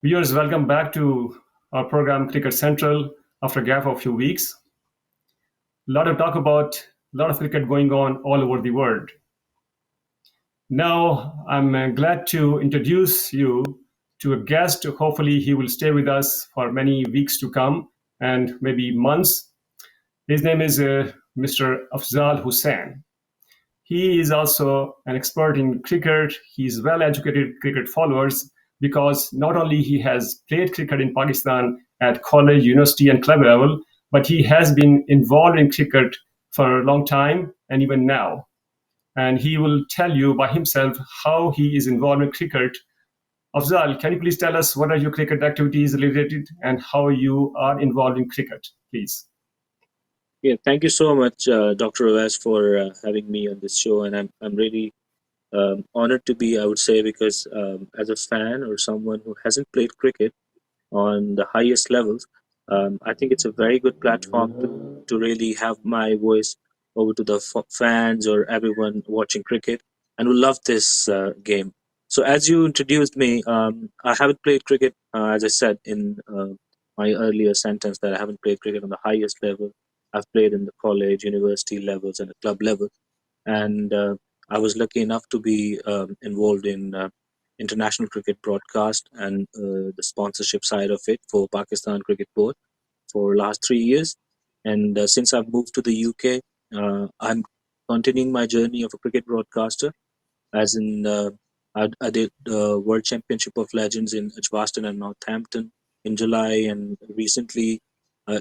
Viewers, welcome back to our program Cricket Central after a gap of a few weeks. A lot of talk about a lot of cricket going on all over the world. Now, I'm glad to introduce you to a guest. Hopefully, he will stay with us for many weeks to come and maybe months. His name is Mr. Afzaal Hussain. He is also an expert in cricket. He's well-educated cricket followers because not only he has played cricket in Pakistan at college, university, and club level, but he has been involved in cricket for a long time and even now. And he will tell you by himself how he is involved in cricket. Afzal, can you please tell us what are your cricket activities related and how you are involved in cricket, please? Yeah, thank you so much, Dr. Avais, for having me on this show, and I'm really honored to be. I would say because as a fan or someone who hasn't played cricket on the highest levels, I think it's a very good platform to really have my voice over to the fans or everyone watching cricket and who love this game. So, as you introduced me, I haven't played cricket, as I said in my earlier sentence, that I haven't played cricket on the highest level. I've played in the college, university levels, and the club level, and I was lucky enough to be involved in international cricket broadcast and the sponsorship side of it for Pakistan Cricket Board for last 3 years. And since I've moved to the UK, I'm continuing my journey of a cricket broadcaster. As in, I did World Championship of Legends in Edgbaston and Northampton in July, and recently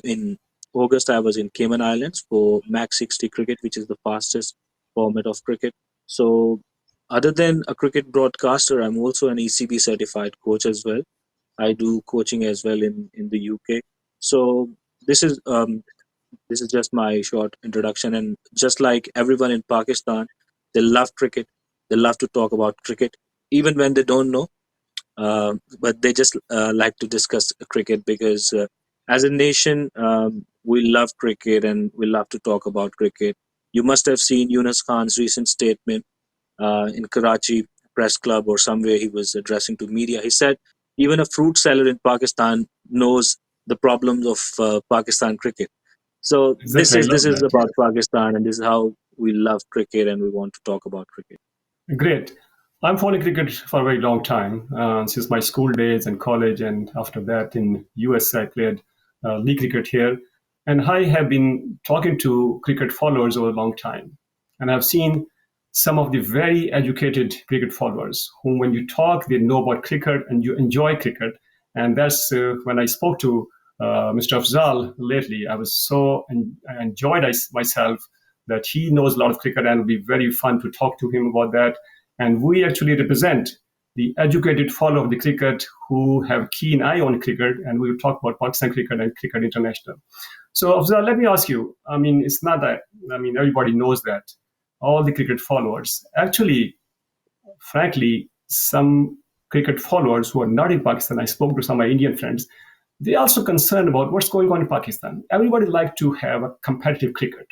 in August I was in Cayman Islands for Max 60 cricket, which is the fastest format of cricket. So, other than a cricket broadcaster, I'm also an ECB certified coach as well. I do coaching as well in the UK. So this is um, this is just my short introduction. And just like everyone in Pakistan, they love cricket. They love to talk about cricket, even when they don't know. But they just like to discuss cricket because, as a nation, we love cricket and we love to talk about cricket. You must have seen Yunus Khan's recent statement in Karachi press club or somewhere he was addressing to media. He said even a fruit seller in Pakistan knows the problems of Pakistan cricket. So this Exactly, I is love this is that. about Pakistan, and this is how we love cricket and we want to talk about cricket. Great. I'm following cricket for a very long time, since my school days and college, and after that in US I played league cricket here, and I have been talking to cricket followers over a long time, and I've seen some of the very educated cricket followers whom, when you talk, they know about cricket and you enjoy cricket, and that's when I spoke to Mr. Afzal lately. I was so I enjoyed myself that he knows a lot of cricket and it'll be very fun to talk to him about that. And we actually represent the educated follower of the cricket who have keen eye on cricket, and we will talk about Pakistan cricket and cricket international. So, Afzal, let me ask you. I mean, it's not that. I mean, everybody knows that all the cricket followers actually, frankly, some cricket followers who are not in Pakistan. I spoke to some of my Indian friends. They are also concerned about what's going on in Pakistan. Everybody like to have a competitive cricket.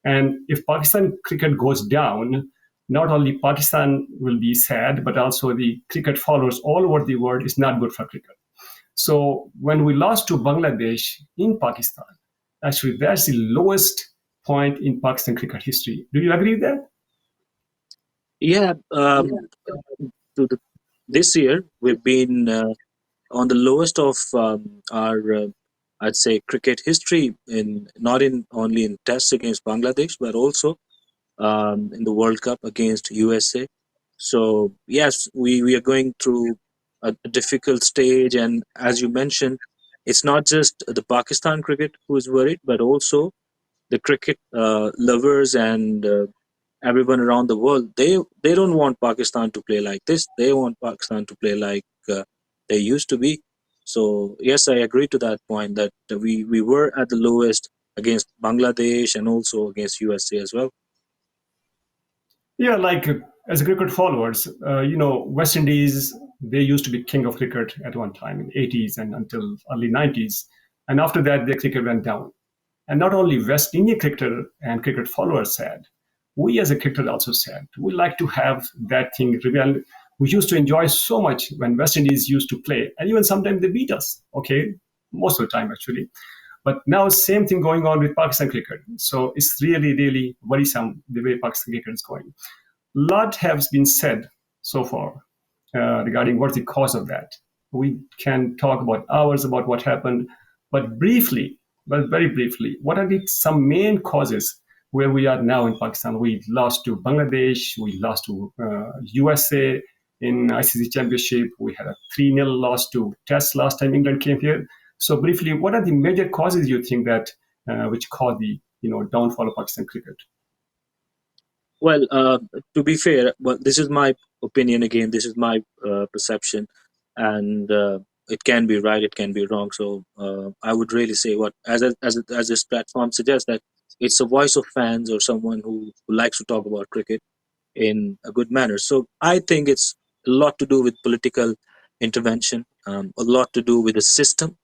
And if Pakistan cricket goes down, not only Pakistan will be sad, but also the cricket followers all over the world is not good for cricket. So when we lost to Bangladesh in Pakistan, actually that's the lowest point in Pakistan cricket history. Do you agree with that? Yeah, to this year we've been on the lowest of our, I'd say, cricket history in not in only in tests against Bangladesh, but also in the World Cup against USA. So yes, we are going through a difficult stage, and as you mentioned, it's not just the Pakistan cricket who is worried, but also the cricket lovers and everyone around the world. They don't want Pakistan to play like this. They want Pakistan to play like they used to be. So yes, I agree to that point that we were at the lowest against Bangladesh and also against USA as well. Yeah, like as a cricket followers, West Indies, they used to be king of cricket at one time in 80s and until early 90s. And after that, their cricket went down. And not only West Indian cricketer and cricket followers said, we as a cricketer also said, we like to have that thing We used to enjoy so much when West Indies used to play, and even sometimes they beat us. Okay, most of the time actually. But now same thing going on with Pakistan cricket. So it's really, really worrisome the way Pakistan cricket is going. Lot has been said so far regarding what's the cause of that. We can talk about hours about what happened, but briefly, well, very briefly, what are the some main causes where we are now in Pakistan? We lost to Bangladesh, we lost to USA in ICC Championship. We had a 3-0 loss to Test last time England came here. So briefly, what are the major causes you think that which caused the downfall of Pakistan cricket? Well, to be fair, well, this is my opinion again. This is my perception, and it can be right, it can be wrong. So I would really say, what as this platform suggests, that it's a voice of fans or someone who likes to talk about cricket in a good manner. So I think it's a lot to do with political intervention, a lot to do with the system.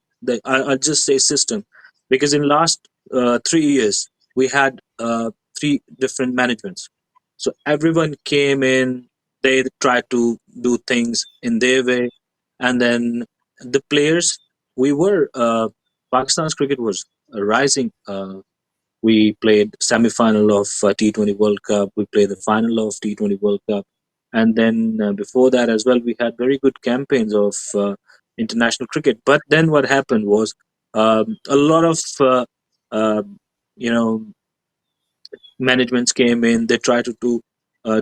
I'll just say system, because in last 3 years we had three different managements. So everyone came in, they tried to do things in their way, and then the players, we were Pakistan's cricket was rising. We played semi-final of T20 World Cup. We played the final of T20 World Cup, and then before that as well, we had very good campaigns of international cricket. But then what happened was a lot of uh, you know managements came in. They tried to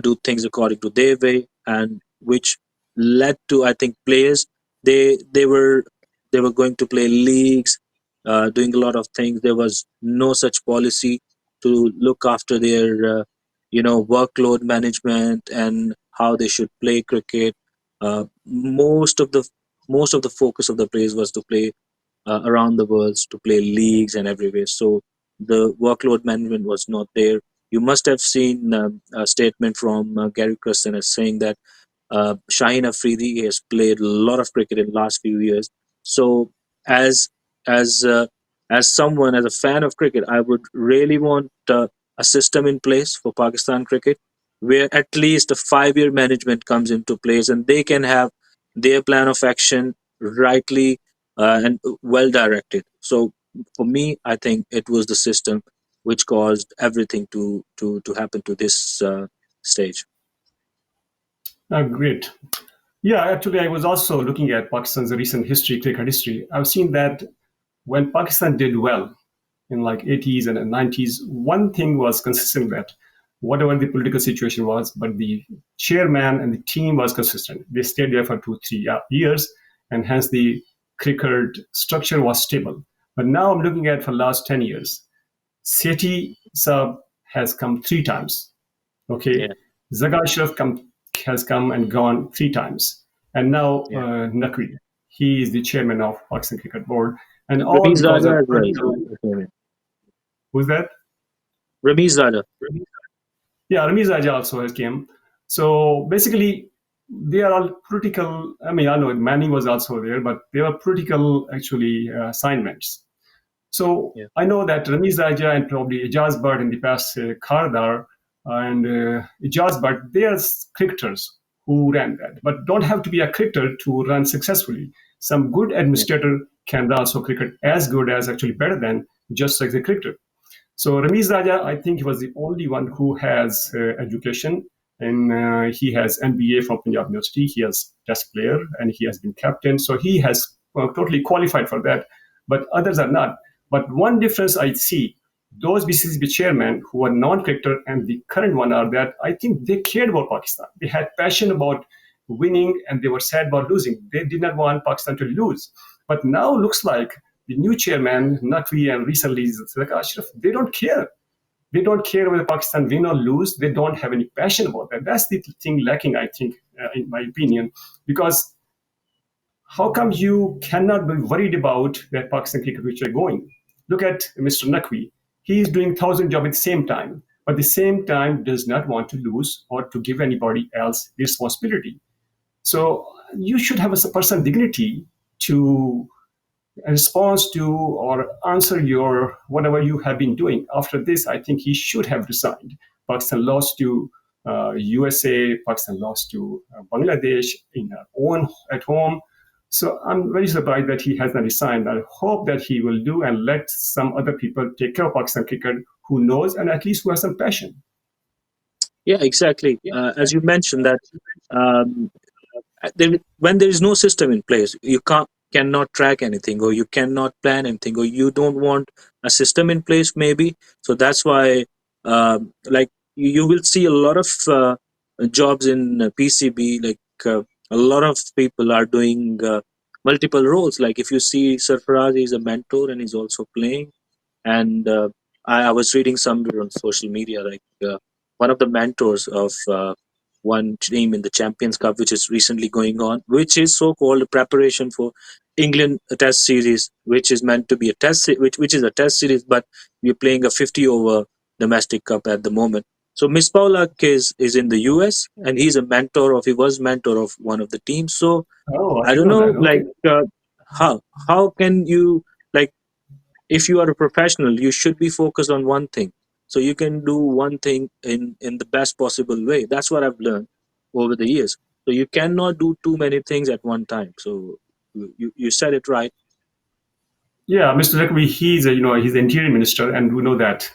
do things according to their way, and which led to, I think, players, they were going to play leagues, doing a lot of things. There was no such policy to look after their workload management and how they should play cricket. Most of the focus of the players was to play around the world, to play leagues and everywhere. So the workload management was not there. You must have seen a statement from Gary Kristen as saying that Shaheen Afridi has played a lot of cricket in the last few years. So as as uh, as someone, as a fan of cricket, I would really want a system in place for Pakistan cricket, where at least a 5-year management comes into place, and they can have their plan of action rightly and well directed. So for me, I think it was the system which caused everything to happen to this stage. Great. Yeah, actually, I was also looking at Pakistan's recent history, cricket history. I've seen that when Pakistan did well in like 80s and 90s, one thing was consistent, that whatever the political situation was, but the chairman and the team was consistent. They stayed there for 2 3 years, and hence the cricket structure was stable. But now I'm looking at for last 10 years, Sethi Saab has come 3 times. Okay, Yeah, Zaga Ashraf has come and gone 3 times, and now yeah. Naqvi, he is the chairman of Pakistan Cricket Board, and all Ramiz because Raja of as well. who's that? Ramiz Raja. Yeah, Ramiz Raja also has came. So basically, they are all political. I mean, I know Manning was also there, but they were political actually assignments. So Yeah, I know that Ramiz Raja and probably Ijaz Butt in the past, Kardar and Ijaz Butt, they are cricketers who ran that, but don't have to be a cricketer to run successfully. Some good yeah, administrator can run also cricket as good as, actually better than, just like the cricketer. So Ramiz Raja, I think he was the only one who has education, and he has MBA from Punjab University. He has test player and he has been captain, so he has totally qualified for that. But others are not. But one difference I see: those BCCB chairmen who are non-cricketer and the current one are that I think they cared about Pakistan. They had passion about winning and they were sad about losing. They did not want Pakistan to lose. But now looks like the new chairman, Naqvi, and recently Zaga Ashraf, they don't care. They don't care whether Pakistan win or lose. They don't have any passion about that. That's the thing lacking, I think, in my opinion. Because how come you cannot be worried about that Pakistan cricket which are going? Look at Mr. Naqvi. He is doing 1,000 jobs at the same time, but at the same time does not want to lose or to give anybody else the responsibility. So you should have a personal dignity to response to or answer your whatever you have been doing. After this, I think he should have resigned. Pakistan lost to USA, Pakistan lost to Bangladesh in own at home. So I'm very surprised that he has not resigned. I hope that he will do and let some other people take care of Pakistan cricket who knows and at least who has some passion. Yeah, exactly. As you mentioned that um, when there is no system in place, you cannot track anything, or you cannot plan anything, or you don't want a system in place, maybe. So that's why, like you will see a lot of jobs in PCB. Like a lot of people are doing multiple roles. Like if you see Sarfaraz, he's a mentor and he's also playing. And I was reading somewhere on social media, like one of the mentors of one team in the Champions Cup, which is recently going on, which is so-called preparation for England Test series, which is meant to be a which is a Test series, but we're playing a 50 over domestic cup at the moment. So Miss Paula is in the US, and he was mentor of one of the teams. So Oh, I I didn't don't know know, that. like Okay. how can you, like, if you are a professional, you should be focused on one thing, so you can do one thing in the best possible way. That's what I've learned over the years. So you cannot do too many things at one time. So you said it right. Yeah, Mr. Rakwi, he's he's the interior minister, and we know that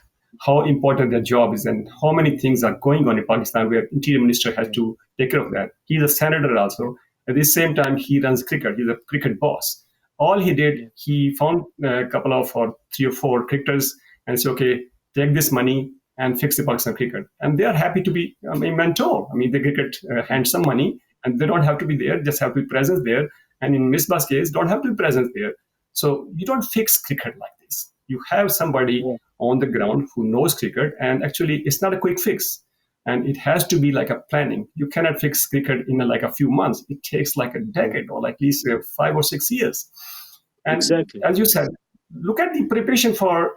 how important that job is and how many things are going on in Pakistan where interior minister has Yeah, to take care of that. He's a senator also. At the same time, he runs cricket. He's a cricket boss. All he did, yeah, he found a couple of or three or four cricketers and said, okay, take this money and fix the Pakistan cricket. And they are happy to be a mentor. I mean, the cricket yeah, hand some money and they don't have to be there, just have to be present there. And in Misbah's case, don't have to be present there. So you don't fix cricket like this. You have somebody yeah, on the ground who knows cricket, and actually, it's not a quick fix, and it has to be like a planning. You cannot fix cricket in like a few months. It takes like a yeah. decade or at least 5 or 6 years. And Exactly. as you said, look at the preparation for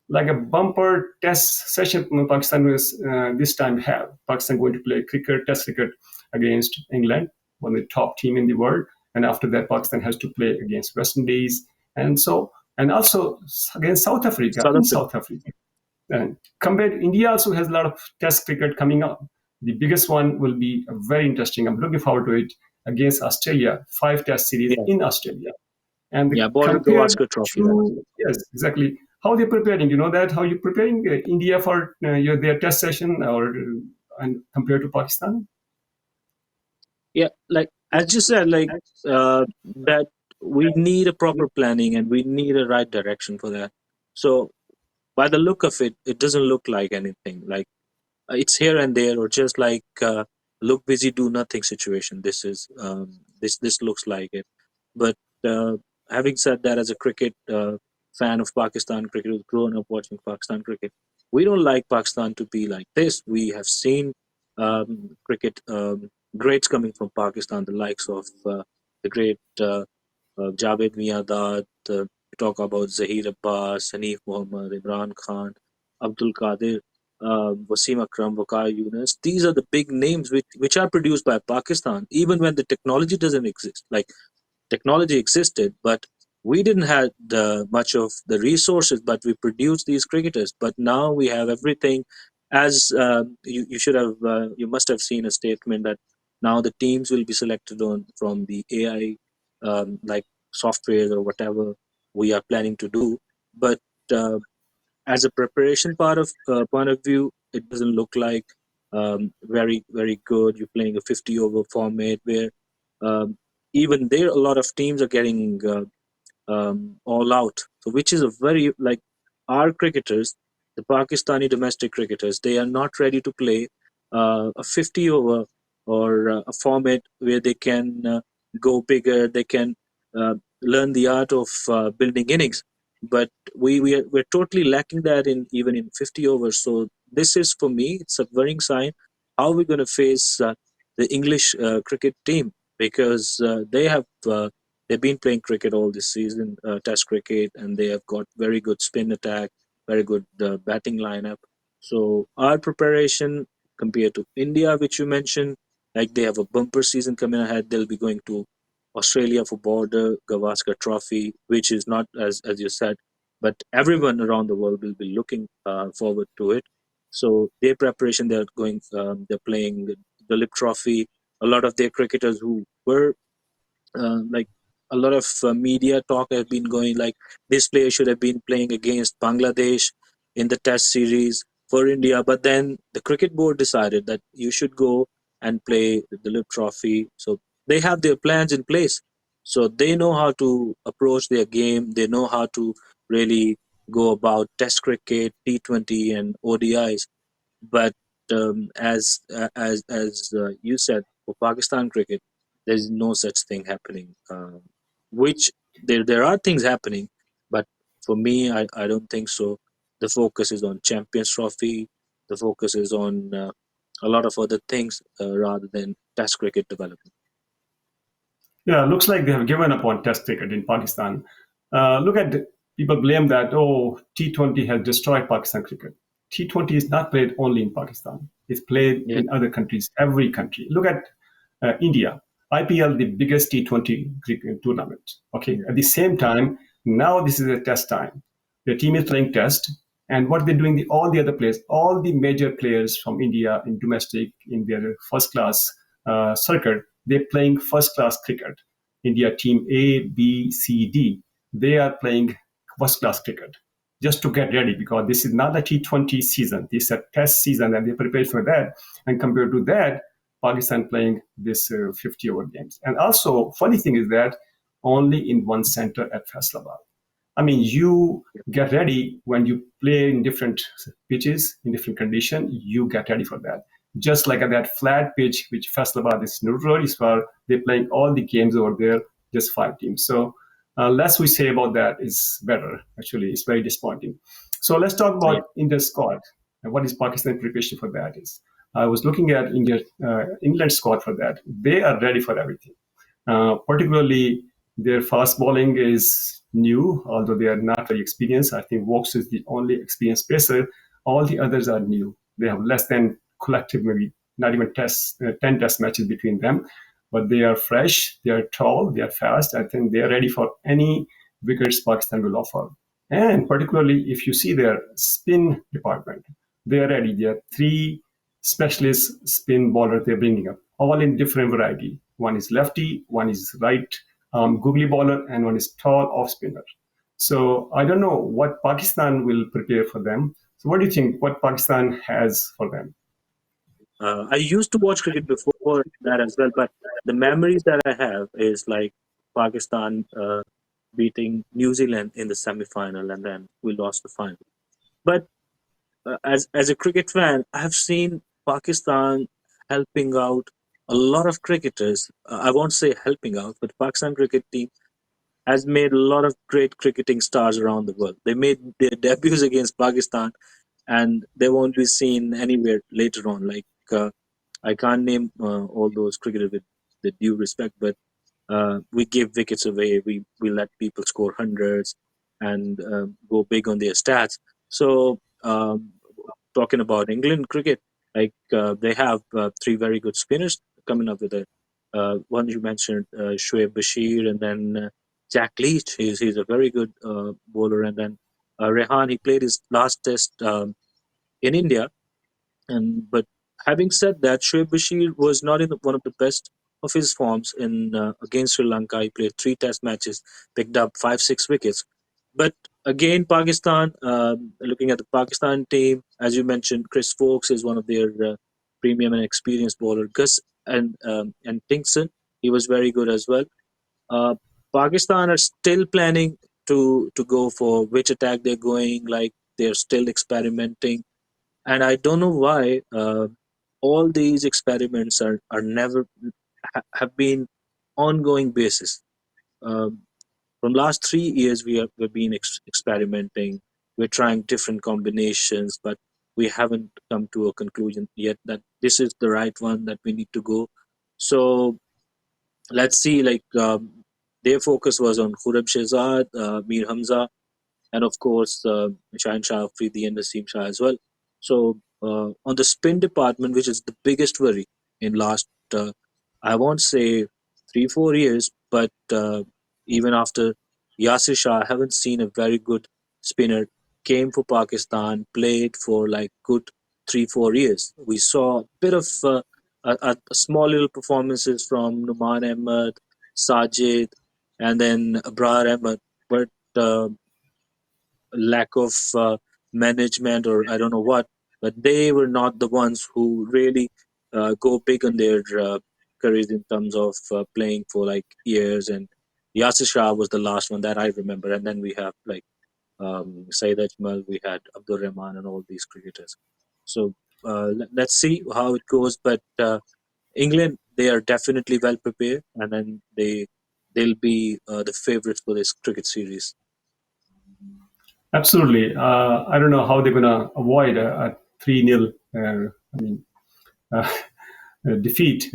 like a bumper test session Pakistan was this time have. Pakistan going to play cricket, test cricket against England, one of the top team in the world. And after that, Pakistan has to play against West Indies. And also against South Africa, South in Africa. South Africa. And compared, India also has a lot of test cricket coming up. The biggest one will be very interesting. I'm looking forward to it against Australia, 5 test series Yeah, in Australia. And yeah. Border compared Gavaskar Trophy. to, yes, exactly. How they're preparing, you know that? How you preparing India for their test session or and compared to Pakistan? Yeah, like as you said, like that we need a proper planning and we need a right direction for that. So by the look of it, it doesn't look like anything. Like it's here and there, or just like look busy, do nothing situation. This looks like it. But uh, having said that, as a cricket fan of Pakistan cricket, who's grown up watching Pakistan cricket, we don't like Pakistan to be like this. We have seen cricket greats coming from Pakistan, the likes of the great Javed Miandad. We talk about Zahir Abbas, Hanif Muhammad, Imran Khan, Abdul Qadir, Wasim Akram, Waqar Yunus. These are the big names which are produced by Pakistan, even when the technology doesn't exist. Like technology existed, but we didn't have much of the resources, but we produced these cricketers. But now we have everything. As you should have, you must have seen a statement that now the teams will be selected on from the AI, like software or whatever we are planning to do. But uh, as a preparation point of view, it doesn't look like very good. You're playing a 50 over format where um, even there a lot of teams are getting all out. So which is a very, like, our cricketers, the Pakistani domestic cricketers, they are not ready to play a 50 over or a format where they can go bigger. They can learn the art of building innings. But we're totally lacking that in even in 50 overs. So this is, for me, it's a worrying sign. How we're going to face the English cricket team, because they have. They've been playing cricket all this season, Test cricket, and they have got very good spin attack, very good batting lineup. So our preparation compared to India, which you mentioned, like they have a bumper season coming ahead. They'll be going to Australia for Border Gavaskar Trophy, which is not as you said, but everyone around the world will be looking forward to it. So their preparation, they're playing the Lip Trophy. A lot of their cricketers who were like a lot of media talk has been going like this player should have been playing against Bangladesh in the Test series for India, but then the cricket board decided that you should go and play the Lip Trophy. So they have their plans in place. So they know how to approach their game. They know how to really go about Test cricket, T20, and ODIs. But as you said, for Pakistan cricket, there's no such thing happening. Which there are things happening, but for me, I don't think so. The focus is on Champions Trophy. The focus is on a lot of other things rather than Test cricket development. Yeah, looks like they have given up on Test cricket in Pakistan. Look at people blame that T20 has destroyed Pakistan cricket. T20 is not played only in Pakistan; it's played Yeah, in other countries, every country. Look at India, IPL, the biggest T20 cricket tournament. Okay, yeah, at the same time, now this is a Test time. The team is playing Test, and what they're doing, all the other players, all the major players from India in domestic, in their first class circuit, they're playing first class cricket. India team A, B, C, D, they are playing first class cricket just to get ready because this is not a T20 season. This is a test season and they prepare for that. And compared to that, Pakistan playing this 50 over games. And also, funny thing is that only in one center at Faisalabad. I mean, you get ready when you play in different pitches, in different condition, you get ready for that. Just like at that flat pitch, which Faisalabad is notorious for, they're playing all the games over there, just 5 teams. So less we say about that is better. Actually, it's very disappointing. So let's talk yeah. about India's squad and what is Pakistan preparation for that is. I was looking at India, England squad for that. They are ready for everything. Particularly, their fast bowling is new, although they are not very experienced. I think Vokes is the only experienced pacer. All the others are new. They have less than collective, maybe not even 10 test matches between them, but they are fresh, they are tall, they are fast. I think they are ready for any wickets Pakistan will offer. And particularly, if you see their spin department, they are ready. There are three specialist spin bowlers they're bringing up, all in different variety. One is lefty, one is right googly bowler, and one is tall off spinner. So I don't know what Pakistan will prepare for them. So what do you think? What Pakistan has for them? I used to watch cricket before that as well, but the memories that I have is like Pakistan beating New Zealand in the semi-final, and then we lost the final. But as a cricket fan, I have seen Pakistan helping out a lot of cricketers. I won't say helping out, but Pakistan cricket team has made a lot of great cricketing stars around the world. They made their debuts against Pakistan, and they won't be seen anywhere later on. Like I can't name all those cricketers with the due respect, but we give wickets away. We let people score hundreds and go big on their stats. So talking about England cricket, like they have three very good spinners coming up with it. One you mentioned, Shoaib Bashir, and then Jack Leach. He's a very good bowler, and then Rehan. He played his last test in India, and but having said that, Shoaib Bashir was not in one of the best of his forms in against Sri Lanka. He played three Test matches, picked up 5 6 wickets. But again, Pakistan. Looking at the Pakistan team, as you mentioned, Chris Fawkes is one of their premium and experienced bowler. Gus and Tinkson, he was very good as well. Uh, Pakistan are still planning to go for which attack they're going. Like they're still experimenting, and I don't know why all these experiments are never have been ongoing basis. Um, from last 3 years, we've been experimenting. We're trying different combinations, but we haven't come to a conclusion yet that this is the right one that we need to go. So let's see. Like their focus was on Khurram Shehzad, Mir Hamza, and of course Shaheen Shah Afridi and Naseem Shah as well. So on the spin department, which is the biggest worry in last, I won't say 3 4 years, but even after Yasir Shah, I haven't seen a very good spinner came for Pakistan, played for like good. 3 4 years. We saw a bit of a small little performances from Numan Ahmed, Sajid, and then Abrar Ahmed, but uh, lack of management, or I don't know what, but they were not the ones who really go big on their careers in terms of playing for like years. And Yasir Shah was the last one that I remember, and then we have like Saeed Ajmal, we had Abdul Rahman, and all these cricketers. So let's see how it goes. But England, they are definitely well prepared, and then they'll be the favorites for this cricket series. Absolutely. I don't know how they're going to avoid a 3-0 I mean, uh, defeat.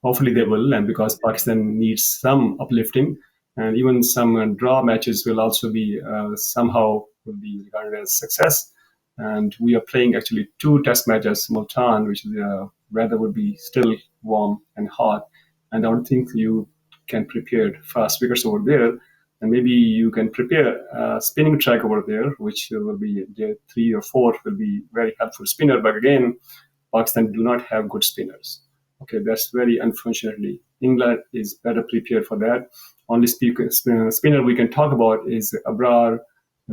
Hopefully they will, and because Pakistan needs some uplifting, and even some draw matches will also be somehow will be regarded as success. And we are playing actually two test matches simultan, which is weather would be still warm and hot, and I don't think you can prepare fast wickets over there. And maybe you can prepare a spinning track over there, which will be the 3 or 4 will be very helpful spinner. But again, Pakistan do not have good spinners. Okay, that's very unfortunately. England is better prepared for that. Only spinner we can talk about is Abrar,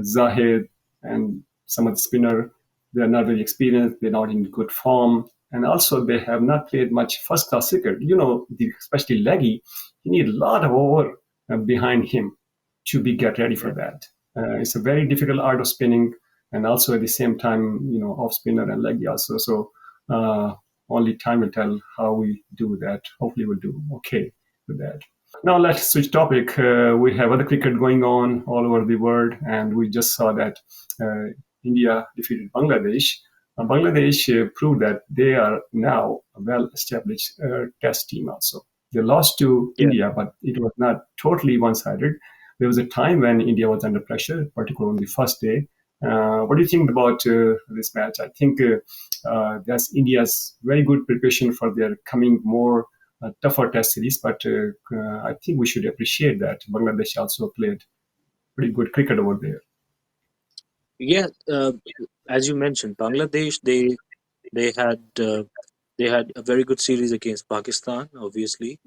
Zahid, and some of the spinner. They are not very experienced. They're not in good form, and also they have not played much first class cricket. Especially leggy, you need a lot of over behind him to be get ready for Yeah. that. It's a very difficult art of spinning, and also at the same time, off spinner and leggy also. So uh, only time will tell how we do that. Hopefully, we'll do okay with that. Now let's switch topic. We have other cricket going on all over the world, and we just saw that India defeated Bangladesh. Bangladesh proved that they are now a well-established test team. Also, they lost to Yeah. India, but it was not totally one-sided. There was a time when India was under pressure, particularly on the first day. What do you think about this match? I think that's India's very good preparation for their coming more tougher test series, but I think we should appreciate that Bangladesh also played pretty good cricket over there. Yeah, as you mentioned, Bangladesh, they had a very good series against Pakistan. Obviously,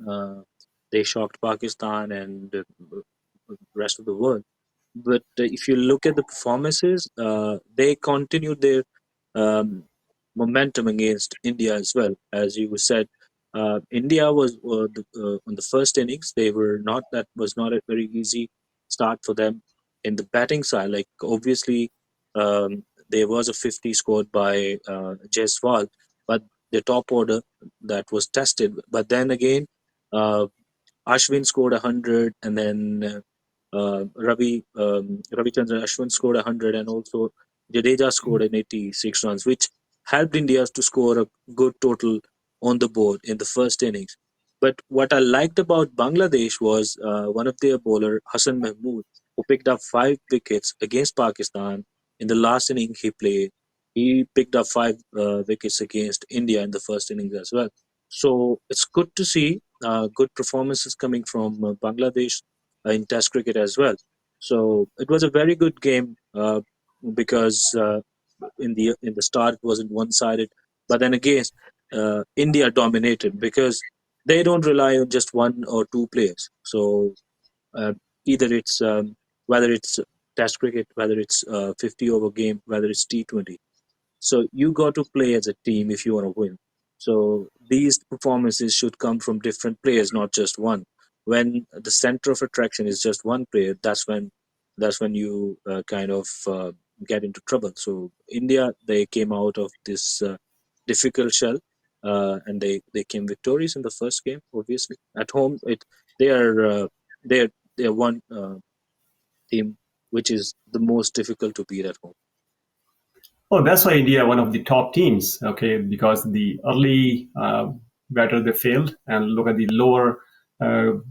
they shocked Pakistan and rest of the world. But if you look at the performances, they continued their um, momentum against India as well. As you said, India was on the first innings. They were not that was not a very easy start for them in the batting side. Like obviously, there was a 50 scored by Jaiswal, but the top order that was tested. But then again, uh, Ashwin scored 100, and then Ravichandran Ashwin scored 100, and also Jadeja scored an 86 runs, which helped India to score a good total on the board in the first innings. But what I liked about Bangladesh was one of their bowler, Hassan Mahmood, who picked up 5 wickets against Pakistan in the last inning he played. He picked up 5 wickets against India in the first innings as well. So it's good to see good performances coming from Bangladesh in Test cricket as well. So it was a very good game because in the start it wasn't one sided, but then again India dominated because they don't rely on just one or two players. So uh, either it's whether it's Test cricket, whether it's 50 over game, whether it's T20. So you got to play as a team if you want to win. So these performances should come from different players, not just one. When the center of attraction is just one player, that's when you kind of get into trouble. So India, they came out of this difficult shell, and they came victorious in the first game. Obviously, at home, they are they are they are one team which is the most difficult to beat at home. Oh, that's why India one of the top teams. Okay, because the early batter they failed, and look at the lower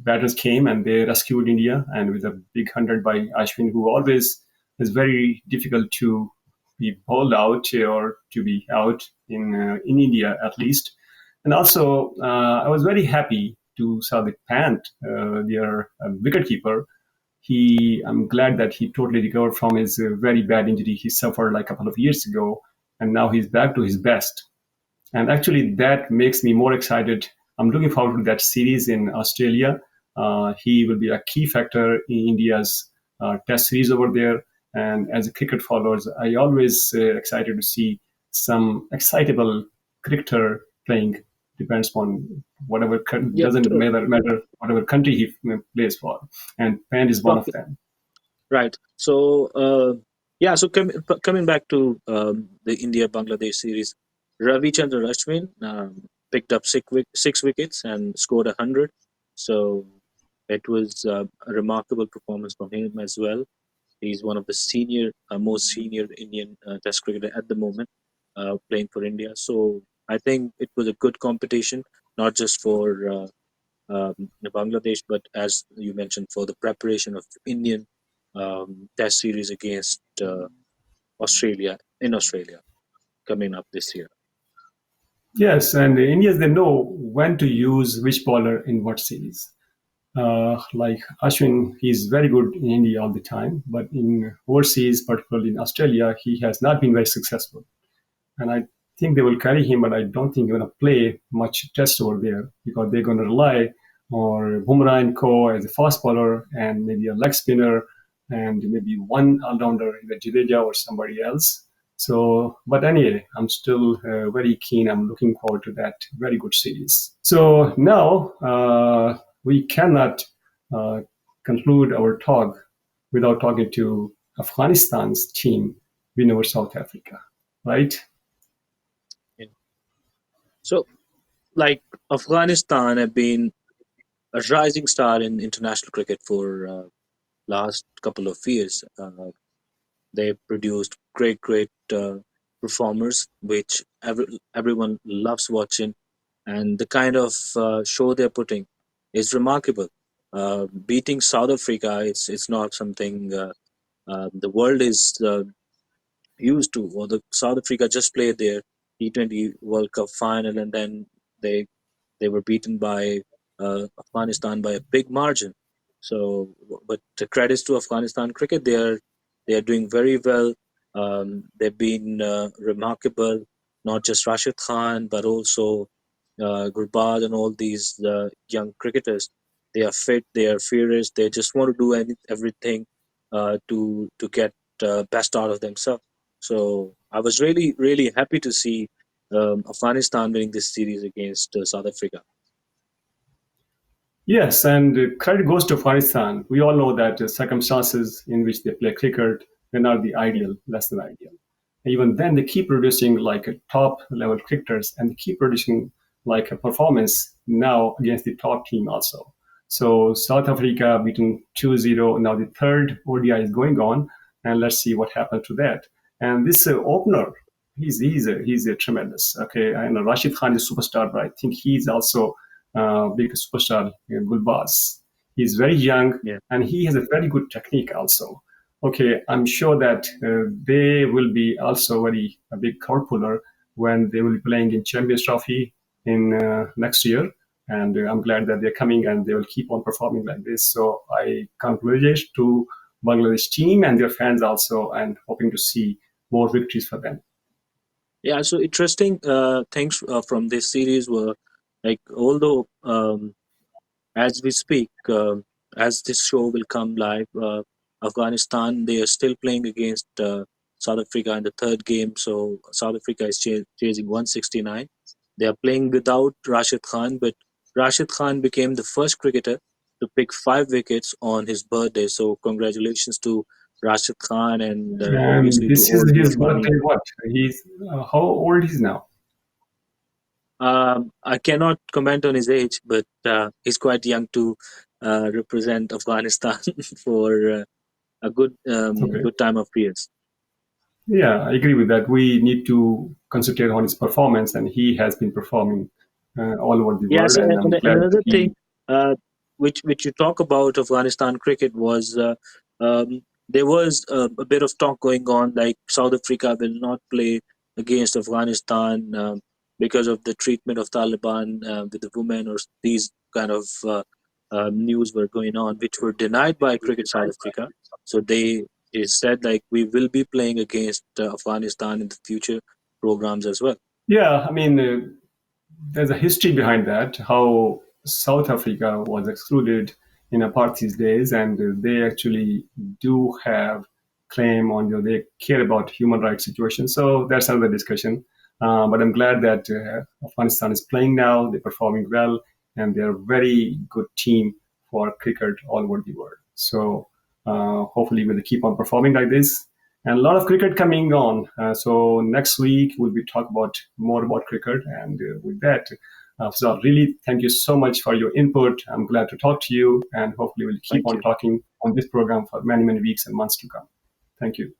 batters came and they rescued India, and with a big 100 by Ashwin, who always is very difficult to be bowled out or to be out in India at least. And also, I was very happy to saw the Pant, their wicket keeper. I'm glad that he totally recovered from his very bad injury he suffered like a couple of years ago, and now he's back to his best. And actually, that makes me more excited. I'm looking forward to that series in Australia. He will be a key factor in India's test series over there. And as a cricket followers, I always excited to see some excitable cricketer playing. Depends on whatever Yeah. doesn't matter whatever country he plays for, and Pant is one of Talk, them. right. So, yeah. So coming back to the India Bangladesh series, Ravi Chandra Ashwin picked up 6 wickets and scored 100. So it was a remarkable performance from him as well. He's one of the most senior Indian Test cricketer at the moment, playing for India. So I think it was a good competition, not just for Bangladesh, but as you mentioned, for the preparation of Indian Test series against Australia in Australia coming up this year. Yes, and the Indians they know when to use which bowler in what series. Like Ashwin, he's very good in India all the time, but in overseas, particularly in Australia, he has not been very successful. And I think they will carry him, but I don't think he's going to play much test over there because they're going to rely on Bumrah and Co. as a fast bowler and maybe a leg spinner and maybe one all-rounder, either Jadeja or somebody else. So, but anyway, I'm still very keen. I'm looking forward to that very good series. So now we cannot uh, conclude our talk without talking to Afghanistan's team win over South Africa, right? Yeah. So, like Afghanistan have been a rising star in international cricket for last couple of years. They produced great performers, which everyone loves watching, and the kind of show they're putting is remarkable. Beating South Africa, it's not something the world is used to. Or the South Africa just played their T20 World Cup final, and then they they were beaten by Afghanistan by a big margin. So, but the credits to Afghanistan cricket, they are doing very well. They've been remarkable, not just Rashid Khan, but also Gurbad and all these young cricketers. They are fit, they are furious, they just want to do everything to get best out of themselves. So I was really happy to see Afghanistan winning this series against South Africa. Yes, and credit goes to Afghanistan. We all know that the circumstances in which they play cricket, they're not the Yeah, ideal, less than ideal. Even then, they keep producing like a top level cricketers and they keep producing like a performance now against the top team also. So South Africa beaten 2-0. Now the third ODI is going on, and let's see what happens to that. And this opener, he's a tremendous. Okay, and Rashid Khan is a superstar, but I think he's also big superstar Gulbaz. He's very young yeah, and he has a very good technique also. Okay, I'm sure that they will be also very a big crowd puller when they will be playing in Champions Trophy in next year. And I'm glad that they're coming and they will keep on performing like this. So I congratulate to Bangladesh team and their fans also, and hoping to see more victories for them. yeah. So interesting things from this series were like, although as we speak, as this show will come live, Afghanistan they are still playing against South Africa in the third game. So South Africa is chasing 169. They are playing without Rashid Khan, but Rashid Khan became the first cricketer to pick 5 wickets on his birthday. So congratulations to Rashid Khan and And obviously to this all is the his Afghani. birthday. What? He's how old he's now? I cannot comment on his age, but he's quite young to represent Afghanistan for a Okay. good time of years. Yeah, I agree with that. We need to concentrate on his performance, and he has been performing all over the Yes, world, and I'm and glad that another thing, he. uh, which you talk about Afghanistan cricket was there was a bit of talk going on like South Africa will not play against Afghanistan because of the treatment of Taliban with the women or these kind of news were going on, which were denied by Cricket South Africa. So they said like we will be playing against Afghanistan in the future. programs as well. Yeah, I mean, there's a history behind that, how South Africa was excluded in apartheid days, and they actually do have claim on, they care about human rights situation. So that's another discussion. But I'm glad that Afghanistan is playing now. They're performing well, and they're a very good team for cricket all over the world. So hopefully we'll keep on performing like this. And a lot of cricket coming on. So next week we'll be talk about more about cricket. And with that, Afzaal, really thank you so much for your input. I'm glad to talk to you, and hopefully we'll keep Thank on you. talking on this program for many, many weeks and months to come. Thank you.